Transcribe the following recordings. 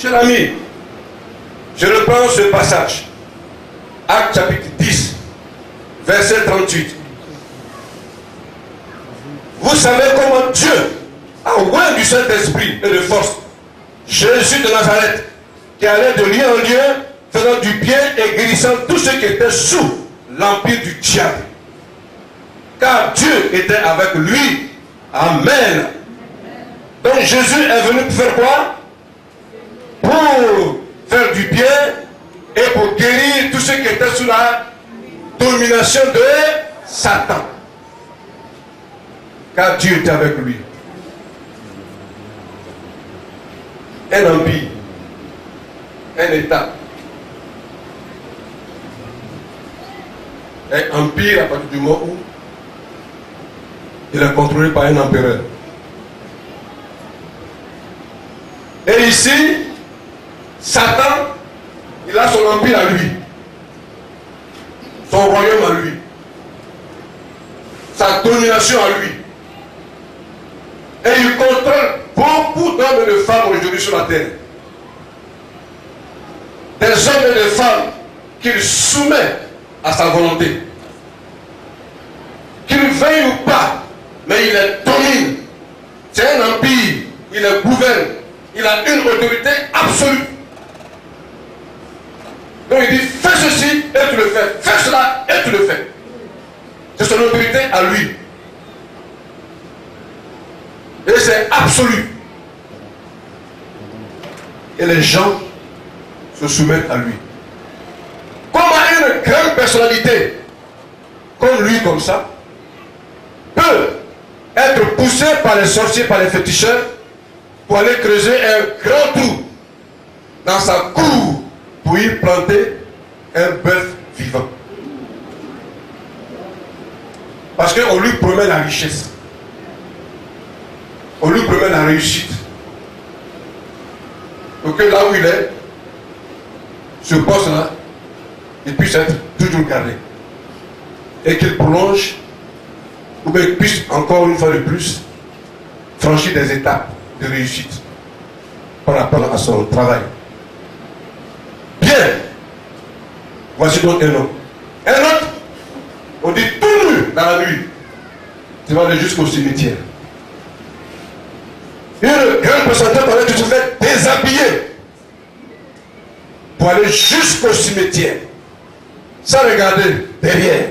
Cher ami, je reprends ce passage. Acte chapitre 10, verset 38. Vous savez comment Dieu a oint du Saint-Esprit et de force Jésus de Nazareth, qui allait de lieu en lieu, faisant du bien et guérissant tous ceux qui étaient sous l'empire du diable. Car Dieu était avec lui. Amen. Donc Jésus est venu pour faire quoi? Pour faire du bien et pour guérir tous ceux qui étaient sous la domination de Satan. Car Dieu était avec lui. Un empire, un État, un empire à partir du moment où il est contrôlé par un empereur. Et ici, Satan, il a son empire à lui, son royaume à lui, sa domination à lui. Et il contrôle beaucoup d'hommes et de femmes aujourd'hui sur la terre. Des hommes et des femmes qu'il soumet à sa volonté. Qu'il veuille ou pas, mais il les domine. C'est un empire, il les gouverne, il a une autorité absolue. Donc il dit, fais ceci et tu le fais, fais cela et tu le fais. C'est son autorité à lui. Et c'est absolu. Et les gens se soumettent à lui. Comment une grande personnalité comme lui, comme ça, peut être poussé par les sorciers, par les féticheurs, pour aller creuser un grand trou dans sa cour pour y planter un bœuf vivant. Parce qu'on lui promet la richesse. On lui promet la réussite. Pour que là où il est, ce poste-là, il puisse être toujours gardé. Et qu'il prolonge, ou bien qu'il puisse encore une fois de plus franchir des étapes de réussite par rapport à son travail. Bien. Voici donc un homme. Un autre, on dit tout nu dans la nuit. Tu vas aller jusqu'au cimetière. Une grande pourcentage pendant que tu te fais déshabiller pour aller jusqu'au cimetière sans regarder derrière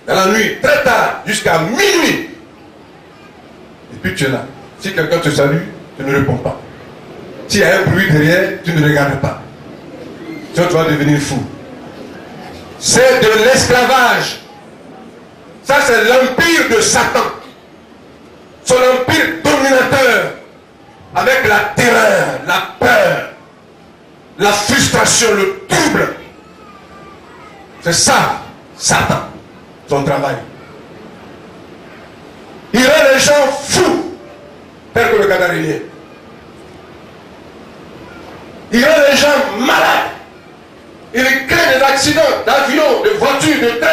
dans la nuit très tard jusqu'à minuit et puis tu es là. Si quelqu'un te salue, tu ne réponds pas. S'il y a un bruit derrière, tu ne regardes pas. Sinon tu vas devenir fou. C'est de l'esclavage. Ça c'est l'empire de Satan, son empire dominateur. Avec la terreur, la peur, la frustration, le trouble. C'est ça, Satan, son travail. Il rend les gens fous, tel que le Gadarénien. Il rend les gens malades. Il crée des accidents d'avion, de voitures, de train.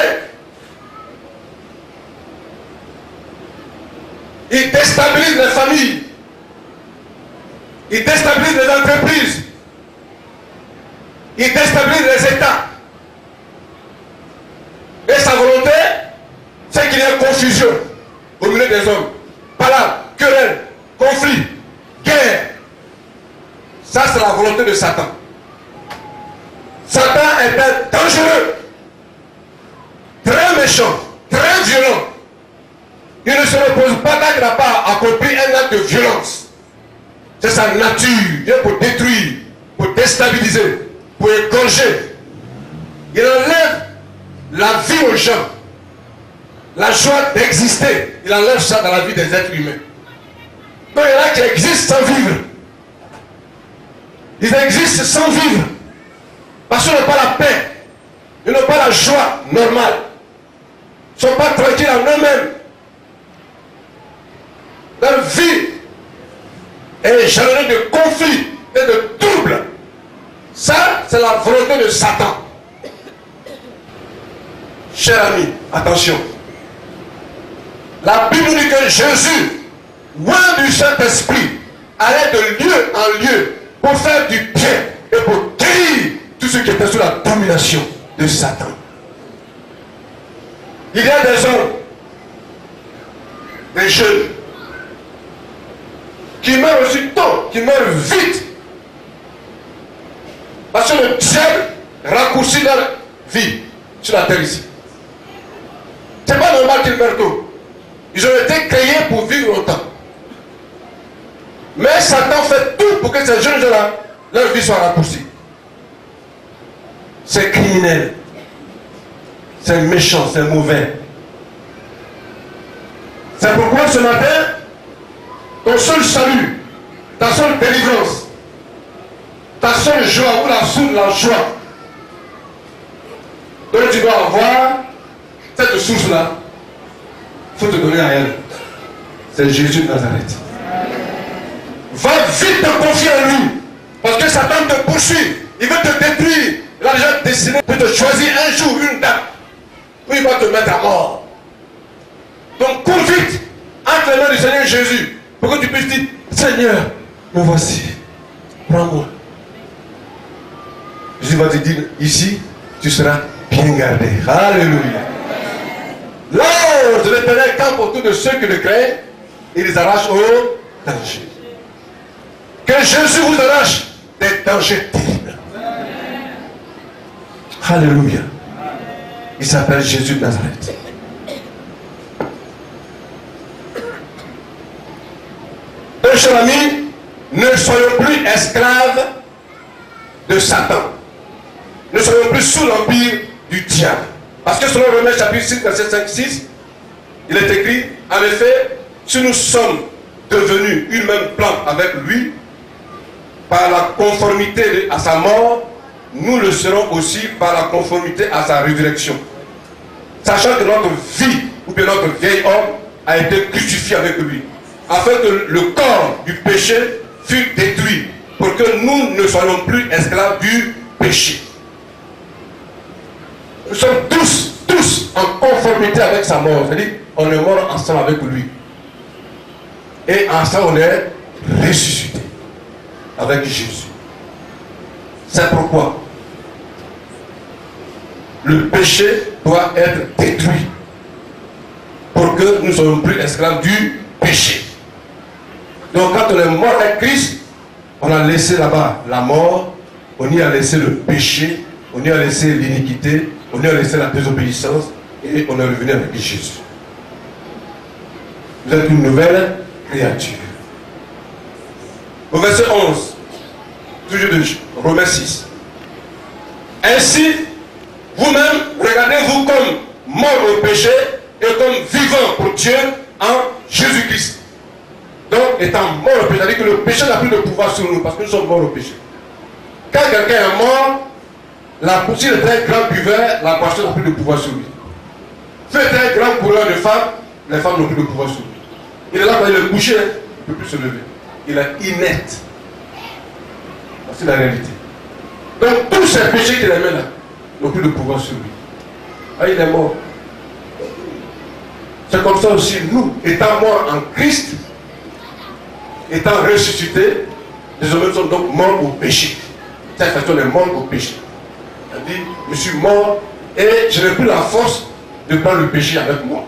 Il déstabilise les familles. Il déstabilise les entreprises. Il déstabilise les États. Et sa volonté, c'est qu'il y ait confusion au milieu des hommes. Palabres, querelles, conflits, guerre. Ça, c'est la volonté de Satan. Satan est un dangereux, très méchant, très violent. Il ne se repose pas tant qu'il n'a pas accompli un acte de violence. C'est sa nature. Il est pour détruire, pour déstabiliser, pour égorger. Il enlève la vie aux gens. La joie d'exister. Il enlève ça dans la vie des êtres humains. Donc il y en a qui existent sans vivre. Ils existent sans vivre. Parce qu'ils n'ont pas la paix. Ils n'ont pas la joie normale. Ils ne sont pas tranquilles en eux-mêmes. Leur vie est jalonnée de conflits et de troubles. Ça, c'est la volonté de Satan. Chers amis, attention. La Bible dit que Jésus, loin du Saint-Esprit, allait de lieu en lieu pour faire du bien. tentation de Satan. Il y a des hommes, des jeunes, qui meurent aussi tôt, qui meurent vite. Parce que le diable raccourcit leur vie sur la terre ici. C'est pas normal qu'ils meurent tôt. Ils ont été créés pour vivre longtemps. Mais Satan fait tout pour que ces jeunes gens-là, leur vie soit raccourcie. C'est criminel. C'est méchant, c'est mauvais. C'est pourquoi ce matin, ton seul salut, ta seule délivrance, ta seule joie ou la source de la joie que tu dois avoir, cette source-là, il faut te donner à elle. C'est Jésus de Nazareth. Va vite te confier à lui. Parce que Satan te poursuit. Il veut te détruire. Il a déjà décidé de te choisir un jour, une date, où il va te mettre à mort. Donc cours vite entre les mains du Seigneur Jésus pour que tu puisses dire, Seigneur, me voici. Prends-moi. Jésus va te dire, ici, tu seras bien gardé. Alléluia. L'ange de l'Éternel campe autour de ceux qui le craignent et les arrache au danger. Que Jésus vous arrache des dangers terribles. Alléluia. Il s'appelle Jésus de Nazareth. Donc, chers amis, ne soyons plus esclaves de Satan. Ne soyons plus sous l'empire du diable. Parce que selon Romains chapitre 6, verset 5-6, il est écrit, en effet, si nous sommes devenus une même plante avec lui, par la conformité à sa mort, nous le serons aussi par la conformité à sa résurrection. Sachant que notre vie, ou bien notre vieil homme, a été crucifié avec lui, afin que le corps du péché fût détruit, pour que nous ne soyons plus esclaves du péché. Nous sommes tous en conformité avec sa mort. C'est-à-dire, on est mort ensemble avec lui. Et ensemble, on est ressuscité avec Jésus. C'est pourquoi le péché doit être détruit pour que nous ne soyons plus esclaves du péché. Donc quand on est mort avec Christ, on a laissé là-bas la mort, on y a laissé le péché, on y a laissé l'iniquité, on y a laissé la désobéissance et on est revenu avec Jésus. Vous êtes une nouvelle créature. Au verset 11, toujours de Romains 6. Ainsi, vous-même, regardez-vous comme mort au péché et comme vivant pour Dieu en Jésus-Christ. Donc, étant mort au péché, c'est-à-dire que le péché n'a plus de pouvoir sur nous parce que nous sommes morts au péché. Quand quelqu'un est mort, s'il est un grand buveur, la boisson n'a plus de pouvoir sur lui. S'il est un grand coureur de femmes, les femmes n'ont plus de pouvoir sur lui. Il est là quand il est couché, il ne peut plus se lever. Il est inerte. C'est la réalité. Donc tous ces péchés qu'il aimait là n'ont plus de pouvoir sur lui. Ah, il est mort. C'est comme ça aussi, nous, étant morts en Christ, étant ressuscités, désormais nous sommes donc morts au péché. Cette personne est morte au péché. Elle dit, je suis mort et je n'ai plus la force de prendre le péché avec moi.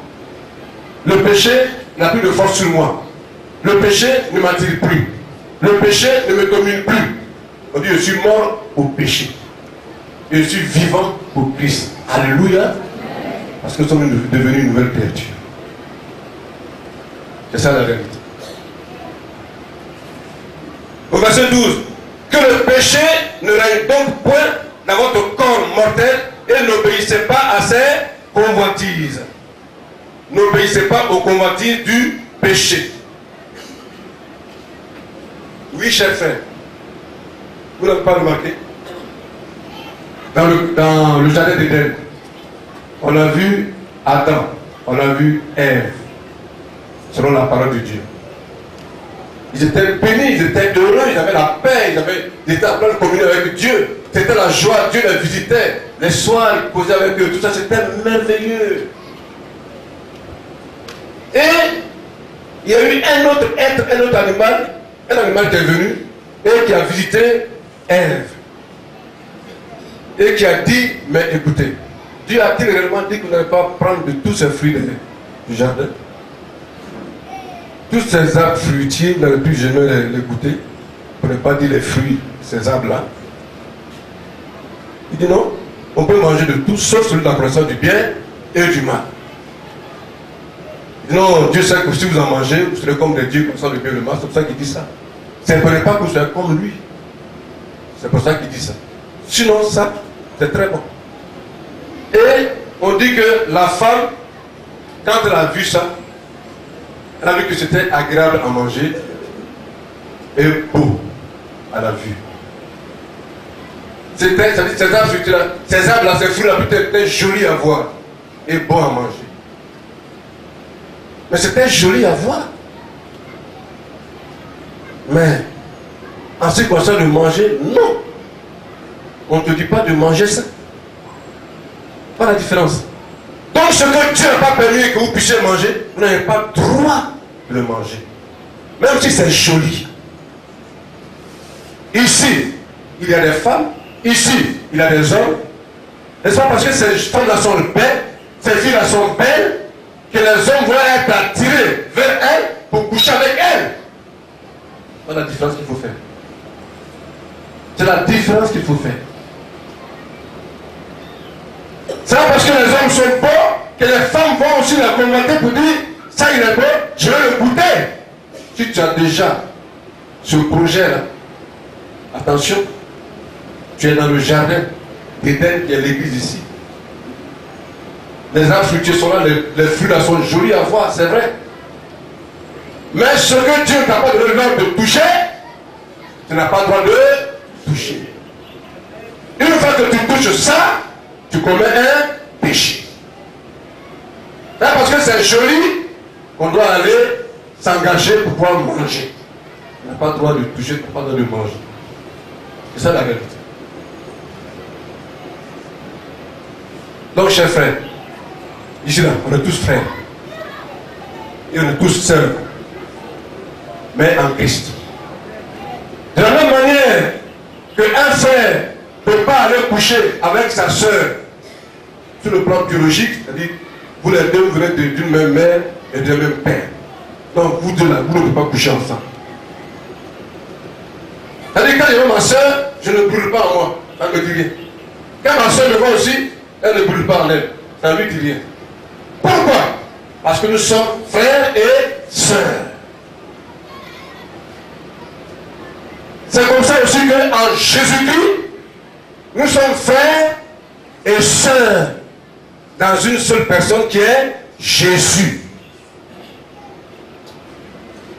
Le péché n'a plus de force sur moi. Le péché ne m'attire plus. Le péché ne me domine plus. On dit, je suis mort au péché. Et je suis vivant pour Christ. Alléluia. Parce que nous sommes devenus une nouvelle créature. C'est ça la réalité. Au verset 12. Que le péché ne règne donc point dans votre corps mortel et n'obéissez pas à ses convoitises. N'obéissez pas aux convoitises du péché. Oui, chers frères. Vous n'avez pas remarqué? Dans le jardin d'Éden, on a vu Adam, on a vu Ève, selon la parole de Dieu. Ils étaient bénis, ils étaient heureux, ils avaient la paix, ils étaient en pleine communion avec Dieu. C'était la joie, Dieu les visitait. Les soirs, il causait avec eux, tout ça, c'était merveilleux. Et il y a eu un autre être, un autre animal qui est venu et qui a visité Ève. et qui a dit, mais écoutez, Dieu a-t-il réellement dit qu'on n'allait pas prendre de tous ces fruits du jardin? Tous ces arbres fruitiers, vous n'allez plus jamais les goûter, pour ne pas dire les fruits, ces arbres-là. Il dit non, on peut manger de tout, sauf celui de la connaissance du bien et du mal. Il dit non, Dieu sait que si vous en mangez, vous serez comme des dieux connaissant le bien et le mal, c'est pour ça qu'il dit ça. Ça ne paraît pas que vous soyez comme lui. C'est pour ça qu'il dit ça. Sinon, ça, c'est très bon. Et on dit que la femme, quand elle a vu ça, elle a vu que c'était agréable à manger et beau à la vue. C'était, ces arbres-là, ces fruits-là, étaient jolis à voir et beaux à manger. Mais c'était joli à voir. Mais en ce qui concerne de manger, non. On ne te dit pas de manger ça. Pas la différence. Donc ce que Dieu n'a pas permis que vous puissiez manger, vous n'avez pas le droit de le manger. Même si c'est joli. Ici, il y a des femmes. Ici, il y a des hommes. N'est-ce pas parce que ces femmes-là sont belles, ces filles-là sont belles, que les hommes vont être attirés vers elles pour coucher avec elles. C'est la différence qu'il faut faire. C'est la différence qu'il faut faire. C'est pas parce que les hommes sont beaux que les femmes vont aussi la convaincre pour dire ça il est beau, je vais le goûter. Si tu as déjà ce projet-là, attention, tu es dans le jardin d'Éden qui est l'église ici. Les arbres fruitiers sont là, les fruits là sont jolis à voir, c'est vrai. Mais ce que Dieu n'a pas donné le droit de toucher, tu n'as pas le droit de toucher. Une fois que tu touches ça, tu commets un péché. Là, parce que c'est joli, on doit aller s'engager pour pouvoir manger. Tu n'as pas le droit de toucher, tu n'as pas le droit de manger. C'est ça la vérité. Donc, chers frères, ici là, on est tous frères. Et on est tous seuls. Mais en Christ. De la même manière qu'un frère ne peut pas aller coucher avec sa soeur sur le plan biologique, c'est-à-dire vous les deux vous venez d'une même mère et d'un même père. Donc vous deux là, vous ne pouvez pas coucher ensemble. C'est-à-dire quand je vois ma soeur, je ne brûle pas en moi, ça ne me dit rien. Quand ma soeur me voit aussi, elle ne brûle pas en elle, ça ne lui dit rien. Pourquoi? Parce que nous sommes frères et sœurs. C'est comme ça aussi qu'en Jésus-Christ, nous sommes frères et sœurs dans une seule personne qui est Jésus.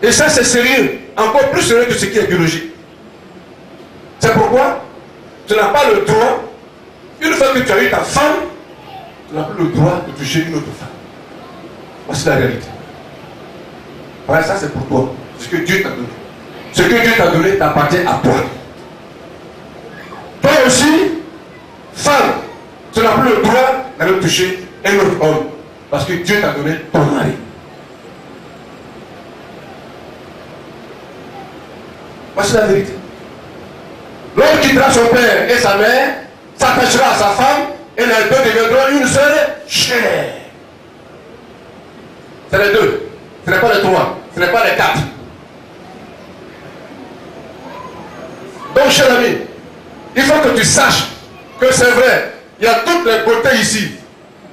Et ça c'est sérieux, encore plus sérieux que ce qui est biologique. C'est pourquoi tu n'as pas le droit, une fois que tu as eu ta femme, tu n'as plus le droit de toucher une autre femme. Voici la réalité. Voilà, ça c'est pour toi, ce que Dieu t'a donné. Ce que Dieu t'a donné t'appartient à toi. Toi aussi, femme, tu n'as plus le droit d'aller toucher un autre homme. Parce que Dieu t'a donné ton mari. Voici la vérité. L'homme quittera son père et sa mère, s'attachera à sa femme, et les deux deviendront une seule chair. C'est les deux. Ce n'est pas les trois. Ce n'est pas les quatre. Donc, cher ami, il faut que tu saches que c'est vrai, il y a toutes les beautés ici,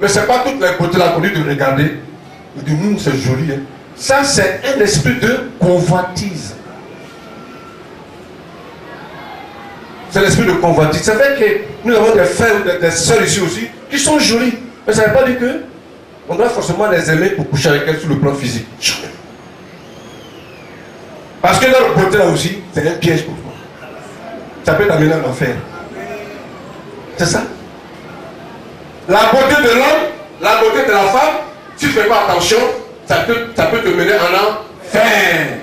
mais ce n'est pas toutes les beautés là qu'on dit de regarder. On dit, c'est joli. Hein. Ça, c'est un esprit de convoitise. C'est l'esprit de convoitise. C'est vrai que nous avons des frères ou des sœurs ici aussi qui sont jolis, mais ça ne veut pas dire que on doit forcément les aimer pour coucher avec elles sur le plan physique. Parce que leur beauté là aussi, c'est un piège pour toi. Ça peut t'amener en enfer. C'est ça. La beauté de l'homme, la beauté de la femme, si tu ne fais pas attention, ça peut te mener en enfer.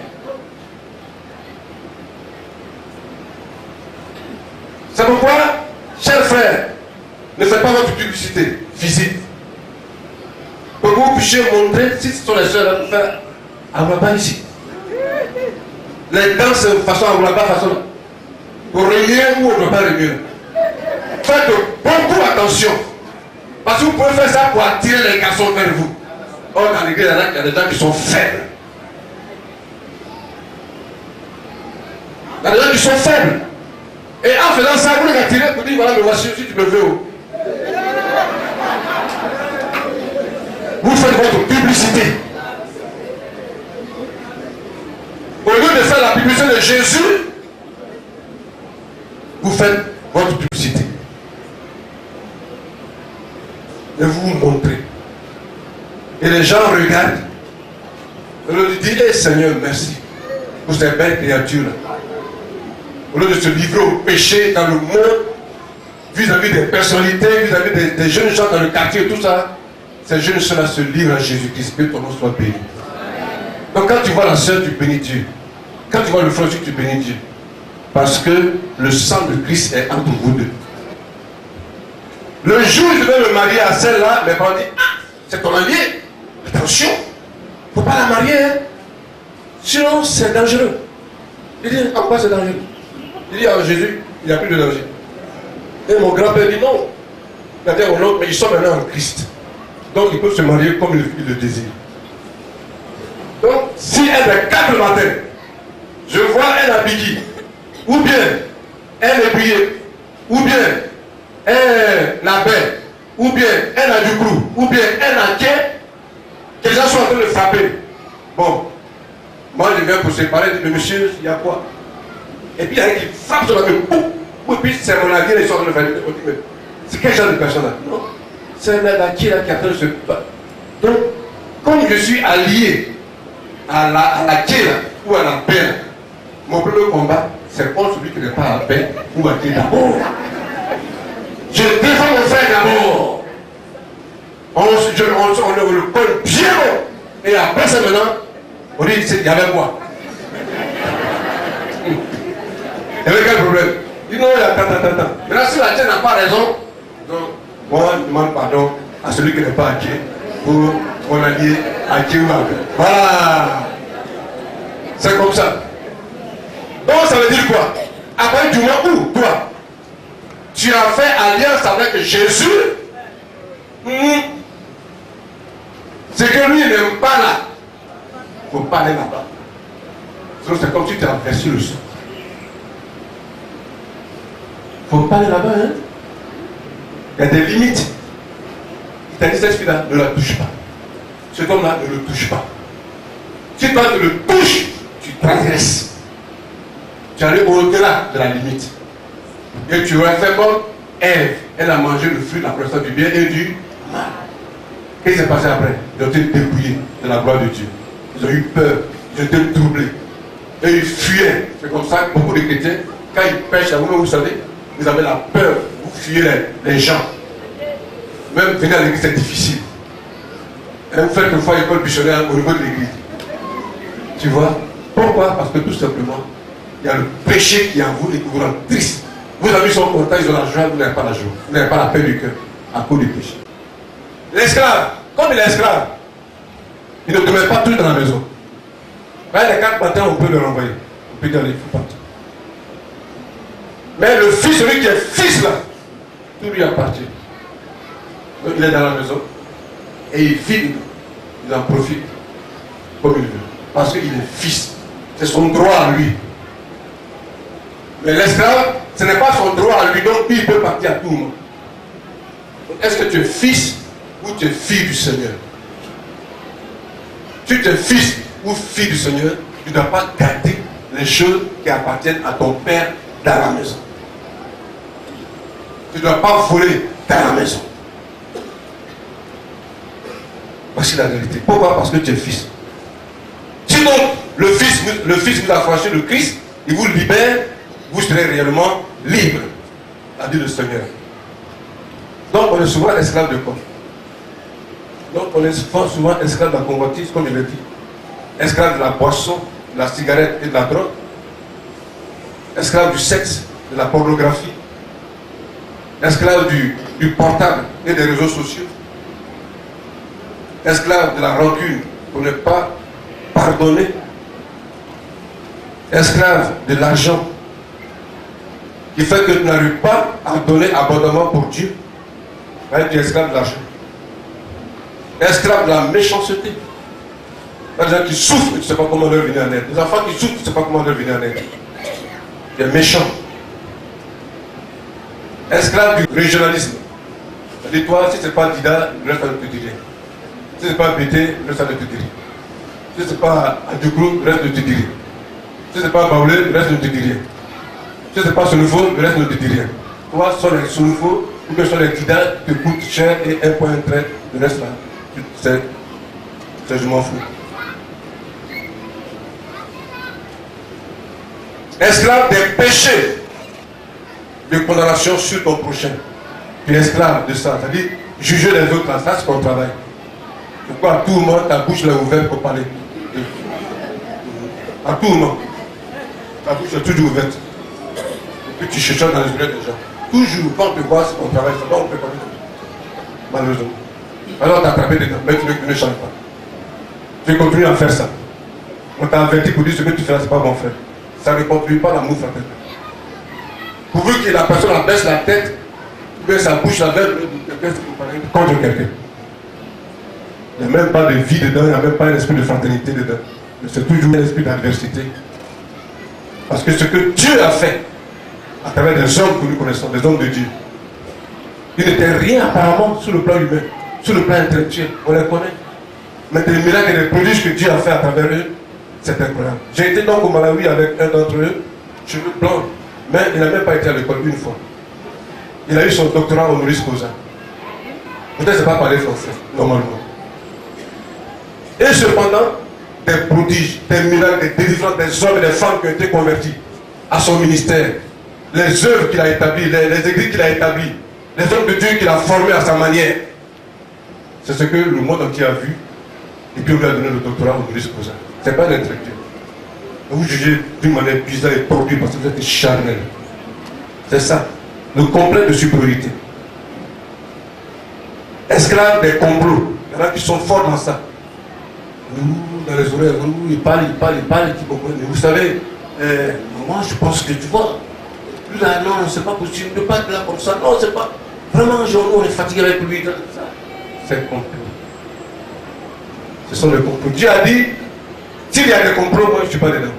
C'est pourquoi, chers frères, ne faites pas votre publicité physique. Pour que vous puissiez montrer, si ce sont les soeurs là, pour faire Aoulaba ici. Les danses façon Aoulaba, façon. Pour remuer ou on ne peut pas remuer. Faites attention. Parce que vous pouvez faire ça pour attirer les garçons vers vous. Or, dans l'église, il y a des gens qui sont faibles. Il y a des gens qui sont faibles. Et en faisant ça, vous les attirez pour dire voilà, me voici, si tu me veux. Vous faites votre publicité. Au lieu de faire la publicité de Jésus, vous faites votre publicité. Et vous vous montrez. Et les gens regardent. Et leur disent, hey, Seigneur, merci pour ces belles créatures-là. Au lieu de se livrer au péché dans le monde, vis-à-vis des personnalités, vis-à-vis des jeunes gens dans le quartier, tout ça, ces jeunes gens-là se livrent à Jésus-Christ, que ton nom soit béni. Donc quand tu vois la sœur, tu bénis Dieu. Quand tu vois le frère, tu bénis Dieu. Parce que le sang de Christ est entre vous deux. Le jour où je vais me marier à celle-là, mes parents disent, ah, c'est ton allié. Attention, il ne faut pas la marier. Hein. Sinon, c'est dangereux. Il dit, en quoi c'est dangereux? Il dit, ah, Jésus, il n'y a plus de danger. Et mon grand-père dit, non. Il a dit, non, mais ils sont maintenant en Christ. Donc, ils peuvent se marier comme ils le désirent. Donc, si elle est 4 le matin, je vois un habillé, ou bien elle est brillée, ou bien elle la belle, ou bien elle a du clou, ou bien elle a quai, que les gens sont en train de frapper. Bon, moi je viens pour séparer, je dis, mais monsieur, il y a quoi? Et puis il y a un qui frappe sur la main, et puis c'est mon avis, ils sont en train de faire. Mais c'est quel genre de personne là? Non, c'est la qui est en train de se battre. Donc, comme je suis allié à la quai là, ou à la paix, mon premier combat, c'est contre celui qui n'est pas à la paix ou à Dieu d'abord. Je défends mon frère d'abord. On le colle bien haut. Et après ça maintenant, on dit, il y avait quoi? Il y avait quel problème? Il dit non, il y a tant. Maintenant, si la tienne n'a pas raison, donc moi je demande pardon à celui qui n'est pas à Dieu pour mon allié à Dieu ou à Dieu. Voilà. C'est comme ça. Donc ça veut dire quoi? Après du moment où toi tu as fait alliance avec Jésus, c'est que lui n'aime pas là. Il ne faut pas aller là-bas. Donc c'est comme si tu as versé le sang. Il ne faut pas aller là-bas, hein? Il y a des limites. Il t'a dit cette fille-là, ne la touche pas. Cet homme-là, ne le touche pas. Si toi tu le touches, tu transgresses. Tu allais au-delà de la limite. Et tu aurais fait comme Ève. Elle a mangé le fruit de la connaissance du bien et du mal. Qu'est-ce qui s'est passé après? Ils ont été dépouillés de la gloire de Dieu. Ils ont eu peur. Ils ont été troublés. Et ils fuyaient. C'est comme ça que beaucoup de chrétiens, quand ils pêchent à vous-même, vous savez, vous avez la peur. Vous fuyez les gens. Même venir à l'église, c'est difficile. Et vous faites une fois école missionnaire au niveau de l'église. Tu vois? Pourquoi? Parce que tout simplement, il y a le péché qui est en vous et qui vous rend triste. Vos amis sont contents, ils ont la joie, vous n'avez pas la joie. Vous n'avez pas la paix du cœur à cause du péché. L'esclave, comme il est esclave, il ne demeure pas tout dans la maison. Les 4 matins, on peut le renvoyer. On peut dire, il faut partir. Mais le fils, celui qui est fils là, tout lui appartient. Donc il est dans la maison et il vit, il en profite comme il veut. Parce qu'il est fils. C'est son droit à lui. Mais l'esclave, ce n'est pas son droit à lui, donc il peut partir à tout moment. Est-ce que tu es fils ou tu es fille du Seigneur? Si tu es fils ou fille du Seigneur, tu ne dois pas garder les choses qui appartiennent à ton père dans la maison. Tu ne dois pas voler dans la maison. Voici la vérité. Pourquoi? Parce que tu es fils. Sinon, le fils vous a franchi le Christ, il vous libère, vous serez réellement libre, a dit le Seigneur. Donc on est souvent esclave de quoi? Donc on est souvent esclave de la convoitise, comme je l'ai dit. Esclave de la boisson, de la cigarette et de la drogue. Esclave du sexe, de la pornographie. Esclave du portable et des réseaux sociaux. Esclave de la rancune pour ne pas pardonner. Esclave de l'argent qui fait que tu n'arrives pas à donner abondamment pour Dieu. Tu es esclave de l'argent. Esclave de la méchanceté. Il y a des gens qui souffrent, tu ne sais pas comment leur venir en aide. Des enfants qui souffrent, tu ne sais pas comment leur venir en aide. Tu es méchant. Esclave du régionalisme. Dis-toi, si ce n'est pas Dida, le reste ne te dit rien. Si ce n'est pas Bété, le reste ne te dit rien. Si ce n'est pas Adjoukrou, le reste ne te dit rien. Si ce n'est pas Baoulé, le reste ne te dit rien. Si ce n'est pas Sonufo, le reste ne te dit rien. Toi, soit les Sonufo, ou que ce soit les Dida, te coûtent cher et un point un trait, le reste là, c'est je m'en fous. Esclave des péchés de condamnation sur ton prochain. Tu es esclave de ça. C'est-à-dire, juger les autres, ça c'est ton travail. Pourquoi à tout moment ta bouche est ouverte pour parler? À tout moment. Ta bouche est toujours ouverte. Et puis tu chuchotes dans les oreilles des gens. Toujours, quand on te voit, c'est ton travail. C'est pas on peut parler. Malheureusement. Alors t'attraper dedans, mais tu ne changes pas. Tu continues à faire ça. On t'a averti pour dire ce que tu fais là, c'est pas bon frère. Ça ne contribue pas à l'amour fraternel. Pourvu que la personne baisse la tête, que sa bouche la veille contre quelqu'un. Il n'y a même pas de vie dedans, il n'y a même pas un esprit de fraternité dedans. Mais c'est toujours un esprit d'adversité. Parce que ce que Dieu a fait, à travers des hommes que nous connaissons, des hommes de Dieu, il n'était rien apparemment sur le plan humain, sur le plan intellectuel, on les connaît. Mais des miracles et des prodiges que Dieu a fait à travers eux, c'est incroyable. J'ai été donc au Malawi avec un d'entre eux, cheveux blancs, mais il n'a même pas été à l'école une fois. Il a eu son doctorat honoris causa. Peut-être qu'il ne sait pas parler français, normalement. Et cependant, des prodiges, des miracles, des délivrances, des hommes et des femmes qui ont été convertis à son ministère, les œuvres qu'il a établies, les églises qu'il a établies, les hommes de Dieu qu'il a formés à sa manière. C'est ce que le monde entier a vu. Et puis on lui a donné le doctorat honoris causa. Ce n'est pas un intellectuel. Vous jugez d'une manière bizarre et produit parce que vous êtes charnel. C'est ça. Le complexe de supériorité. Esclaves des complots. Il y en a qui sont forts dans ça. Dans les oreilles, ils parlent, qui comprennent. Mais vous savez, moi je pense que tu vois, là non, c'est pas possible, ne pas être là comme ça. Non, c'est pas. Vraiment, on est fatigué avec lui. C'est complot. Ce sont des complots. Dieu a dit, s'il y a des complots, moi je ne suis pas dedans.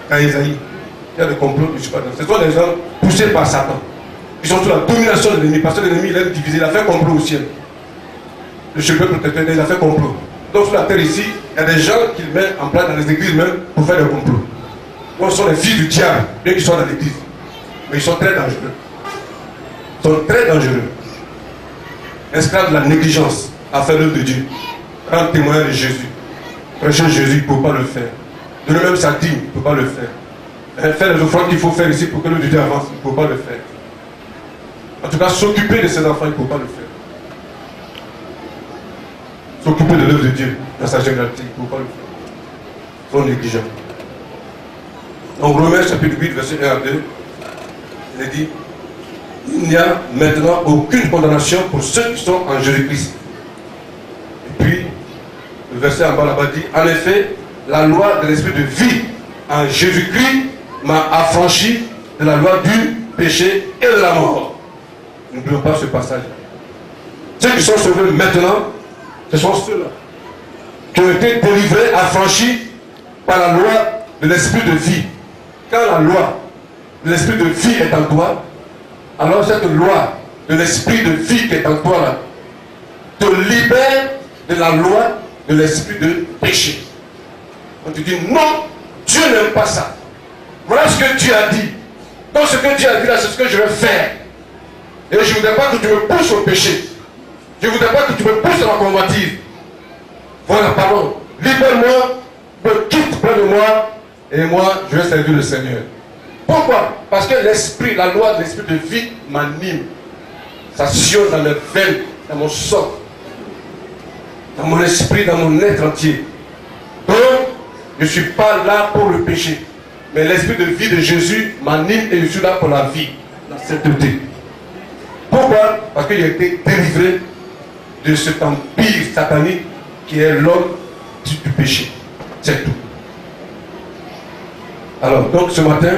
Quand Isaïe, il y a des complots, je ne suis pas dedans. Ce sont des gens poussés par Satan. Ils sont sous la domination de l'ennemi. Parce que l'ennemi, il aime diviser. Il a fait complot au ciel. Le cheveu protecteur, il a fait complot. Donc sur la terre ici, il y a des gens qu'il met en place dans les églises même pour faire des complots. Donc ce sont les fils du diable, bien qu'ils soient dans l'église. Mais ils sont très dangereux. Ils sont très dangereux. Esclaves de la négligence à faire l'œuvre de Dieu. Rendre témoignage de Jésus. Prêcher Jésus, il ne peut pas le faire. Donner même sa dîme, il ne peut pas le faire. Faire les offrandes qu'il faut faire ici pour que l'œuvre de Dieu avance, il ne peut pas le faire. En tout cas, s'occuper de ses enfants, il ne peut pas le faire. S'occuper de l'œuvre de Dieu dans sa généralité, il ne peut pas le faire. Ils sont négligents. Donc Romains chapitre 8, verset 1 à 2, il est dit, il n'y a maintenant aucune condamnation pour ceux qui sont en Jésus-Christ. Et puis, le verset en bas là-bas dit, en effet, la loi de l'esprit de vie en Jésus-Christ m'a affranchi de la loi du péché et de la mort. N'oublions pas ce passage. Ceux qui sont sauvés maintenant, ce sont ceux-là qui ont été délivrés, affranchis par la loi de l'esprit de vie. Quand la loi de l'esprit de vie est en toi, alors cette loi de l'esprit de vie qui est en toi là, te libère de la loi de l'esprit de péché. On te dit non, Dieu n'aime pas ça. Voilà ce que Dieu a dit. Donc ce que Dieu a dit là, c'est ce que je vais faire. Et je ne voudrais pas que tu me pousses au péché. Je ne voudrais pas que tu me pousses à la convoitise. Voilà, pardon. Libère-moi, me quitte près de moi, et moi, je vais servir le Seigneur. Pourquoi? Parce que l'esprit, la loi de l'esprit de vie m'anime. Ça sillonne dans mes veines, dans mon sang, dans mon esprit, dans mon être entier. Donc, je ne suis pas là pour le péché. Mais l'esprit de vie de Jésus m'anime et je suis là pour la vie, la sainteté. Pourquoi? Parce qu'il a été délivré de cet empire satanique qui est l'homme du péché. C'est tout. Alors, donc ce matin,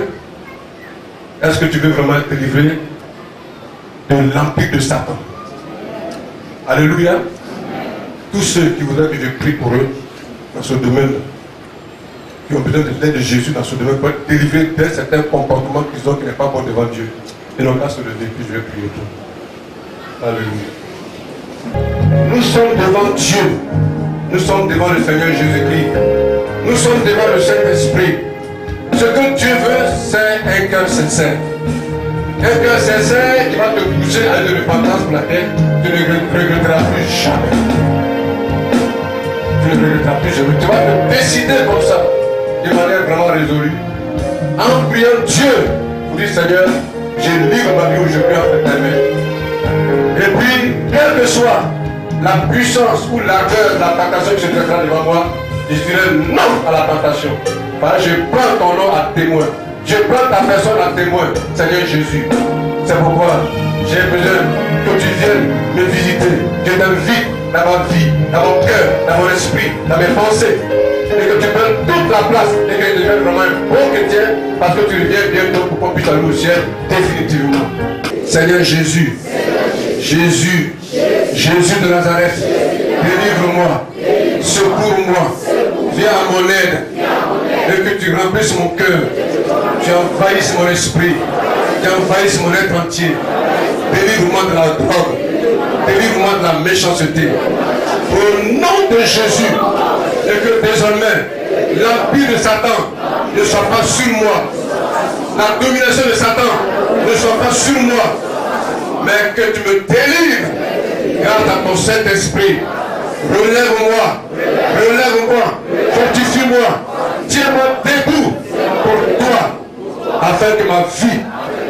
est-ce que tu veux vraiment être délivré de l'empire de Satan? Alléluia. Tous ceux qui voudraient que je prie pour eux dans ce domaine, qui ont besoin de l'aide de Jésus dans ce domaine, pour être délivrés d'un certain comportement qu'ils ont qui n'est pas bon devant Dieu. Et donc là, se lever, puis je vais prier pour. Alléluia. Nous sommes devant Dieu. Nous sommes devant le Seigneur Jésus-Christ. Nous sommes devant le Saint-Esprit. Ce que Dieu veut, c'est un cœur sincère. Un cœur sincère qui va te pousser à une repentance pour laquelle tu ne regretteras plus jamais. Tu ne regretteras plus jamais. Tu vas te décider comme ça, de manière vraiment résolue. En priant Dieu, pour dire Seigneur, je livre ma vie aujourd'hui entre tes mains. Et puis, quelle que soit la puissance ou l'ardeur de la tentation qui se dressera devant moi, je dirai non à la tentation. Parce que je prends ton nom à témoin. Je prends ta personne à témoin, Seigneur Jésus. C'est pourquoi j'ai besoin que tu viennes me visiter. Je t'invite dans ma vie, dans mon cœur, dans mon esprit, dans mes pensées. Et que tu prennes toute la place et que tu deviennes vraiment un bon chrétien parce que tu reviens bientôt pour qu'on puisse aller au ciel définitivement. Seigneur Jésus, Jésus, Jésus de Nazareth, délivre-moi, secours-moi, viens à mon aide et que tu remplisses mon cœur, tu envahisses mon esprit, tu envahisses mon être entier. Délivre-moi de la drogue, délivre-moi de la méchanceté. Au nom de Jésus, et que désormais l'empire de Satan ne soit pas sur moi, la domination de Satan ne soit pas sur moi, mais que tu me délivres grâce à ton Saint-Esprit. Relève-moi, relève-moi, fortifie-moi, tiens-moi debout pour toi, afin que ma vie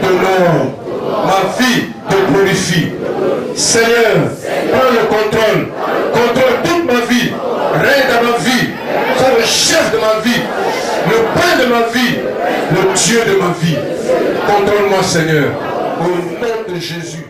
t'honore, ma vie te glorifie. Seigneur, prends le contrôle, contrôle toute ma vie, règne dans ma vie, sois le chef de ma vie, le pain de ma vie, le Dieu de ma vie. Contrôle-moi, Seigneur, au nom de Jésus.